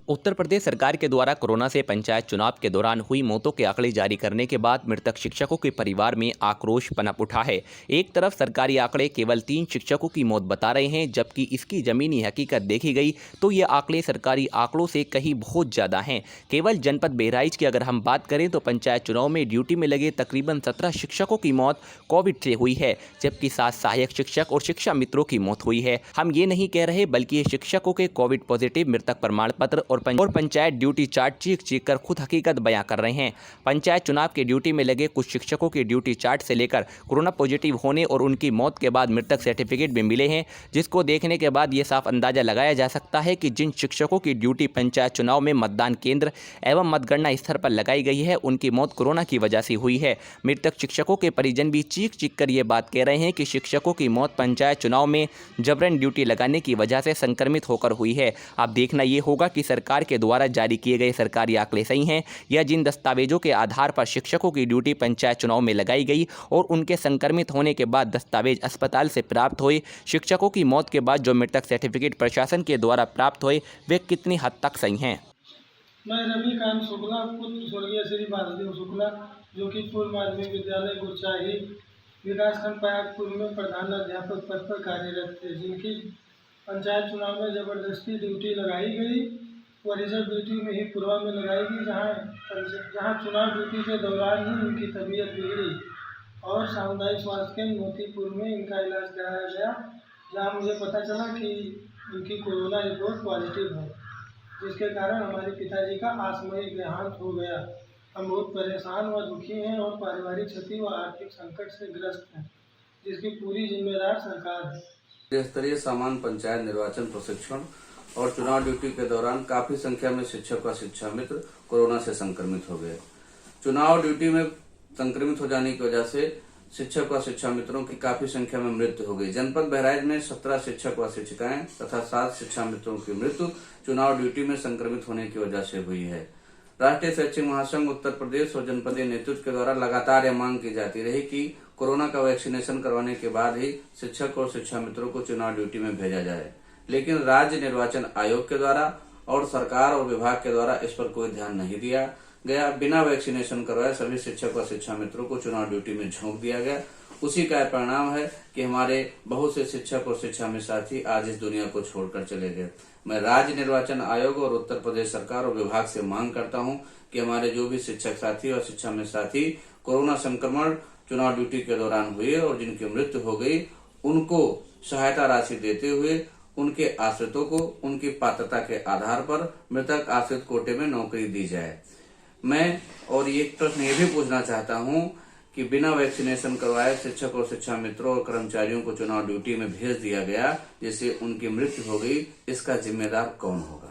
उत्तर प्रदेश सरकार के द्वारा कोरोना से पंचायत चुनाव के दौरान हुई मौतों के आंकड़े जारी करने के बाद मृतक शिक्षकों के परिवार में आक्रोश पनप उठा है। एक तरफ सरकारी आंकड़े केवल 3 शिक्षकों की मौत बता रहे हैं, जबकि इसकी जमीनी हकीकत देखी गई तो ये आंकड़े सरकारी आंकड़ों से कहीं बहुत ज़्यादा हैं। केवल जनपद बहराइच की अगर हम बात करें तो पंचायत चुनाव में ड्यूटी में लगे तकरीबन 17 शिक्षकों की मौत कोविड से हुई है, जबकि 7 सहायक शिक्षक और शिक्षा मित्रों की मौत हुई है। हम ये नहीं कह रहे, बल्कि ये शिक्षकों के कोविड पॉजिटिव मृतक प्रमाण पत्र और पंचायत ड्यूटी चार्ट चीख कर खुद हकीकत बयां कर रहे हैं। पंचायत चुनाव के ड्यूटी में लगे कुछ शिक्षकों के ड्यूटी चार्ट से लेकर कोरोना पॉजिटिव होने और उनकी मौत के बाद मृतक सर्टिफिकेट भी मिले हैं, जिसको देखने के बाद ये साफ अंदाजा लगाया जा सकता है कि जिन शिक्षकों की ड्यूटी पंचायत चुनाव में मतदान केंद्र एवं मतगणना स्थल पर लगाई गई है, उनकी मौत कोरोना की वजह से हुई है। मृतक शिक्षकों के परिजन भी चीख कर ये बात कह रहे हैं कि शिक्षकों की मौत पंचायत चुनाव में जबरन ड्यूटी लगाने की वजह से संक्रमित होकर हुई है। अब देखना ये होगा कि सरकार के द्वारा जारी किए गए सरकारी आंकड़े सही हैं या जिन दस्तावेजों के आधार पर शिक्षकों की ड्यूटी पंचायत चुनाव में लगाई गई और उनके संक्रमित होने के बाद दस्तावेज अस्पताल से प्राप्त हुए, शिक्षकों की मौत के बाद जो मृतक सर्टिफिकेट प्रशासन के द्वारा प्राप्त हुए, वे कितनी हद तक सही हैं। मैं रविकांत शुक्ला, पुत्र स्वर्गीय श्री वासुदेव शुक्ला, जो कि पूर्व माध्यमिक विद्यालय गुरचाही विकासखंड पयागपुर में प्रधान अध्यापक पद पर कार्यरत थे, जिनकी पंचायत चुनाव में ज़बरदस्ती ड्यूटी लगाई गई और रिजर्व ड्यूटी में ही पूर्वा में लगाई गई, जहां चुनाव ड्यूटी के दौरान ही उनकी तबीयत बिगड़ी और सामुदायिक स्वास्थ्य केंद्र मोतीपुर में इनका इलाज कराया गया, जहां मुझे पता चला कि उनकी कोरोना रिपोर्ट पॉजिटिव है, जिसके कारण हमारे पिताजी का आकस्मिक देहांत हो गया। हम बहुत परेशान व दुखी हैं और पारिवारिक क्षति व आर्थिक संकट से ग्रस्त हैं, जिसकी पूरी जिम्मेदार सरकार है। राज्य स्तरीय सामान्य पंचायत निर्वाचन प्रशिक्षण और चुनाव ड्यूटी के दौरान काफी संख्या में शिक्षक व शिक्षा मित्र कोरोना से संक्रमित हो गए। चुनाव ड्यूटी में संक्रमित हो जाने की वजह से शिक्षक व शिक्षा मित्रों की काफी संख्या में मृत्यु हो गई। जनपद बहराइच में 17 शिक्षक व शिक्षिकाएं तथा 7 शिक्षा मित्रों की मृत्यु चुनाव ड्यूटी में संक्रमित होने की वजह से हुई है। राष्ट्रीय शैक्षिक महासंघ उत्तर प्रदेश और जनपदीय नेतृत्व के द्वारा लगातार यह मांग की जाती रही कि कोरोना का वैक्सीनेशन करवाने के बाद ही शिक्षक और शिक्षा मित्रों को चुनाव ड्यूटी में भेजा जाए, लेकिन राज्य निर्वाचन आयोग के द्वारा और सरकार और विभाग के द्वारा इस पर कोई ध्यान नहीं दिया गया। बिना वैक्सीनेशन करवाए सभी शिक्षक व शिक्षा मित्रों को चुनाव ड्यूटी में झोंक दिया गया। उसी का परिणाम है कि हमारे बहुत से शिक्षक और शिक्षा मित्र साथी आज इस दुनिया को छोड़कर चले गए। मैं राज्य निर्वाचन आयोग और उत्तर प्रदेश सरकार और विभाग से मांग करता हूं कि हमारे जो भी शिक्षक साथी और शिक्षा मित्र साथी कोरोना संक्रमण चुनाव ड्यूटी के दौरान हुए और जिनकी मृत्यु हो गई, उनको सहायता राशि देते हुए उनके आश्रितों को उनकी पात्रता के आधार पर मृतक आश्रित कोटे में नौकरी दी जाए। मैं और ये प्रश्न ये भी पूछना चाहता हूं कि बिना वैक्सीनेशन करवाए शिक्षक और शिक्षा मित्रों और कर्मचारियों को चुनाव ड्यूटी में भेज दिया गया, जिससे उनकी मृत्यु हो गई, इसका जिम्मेदार कौन होगा?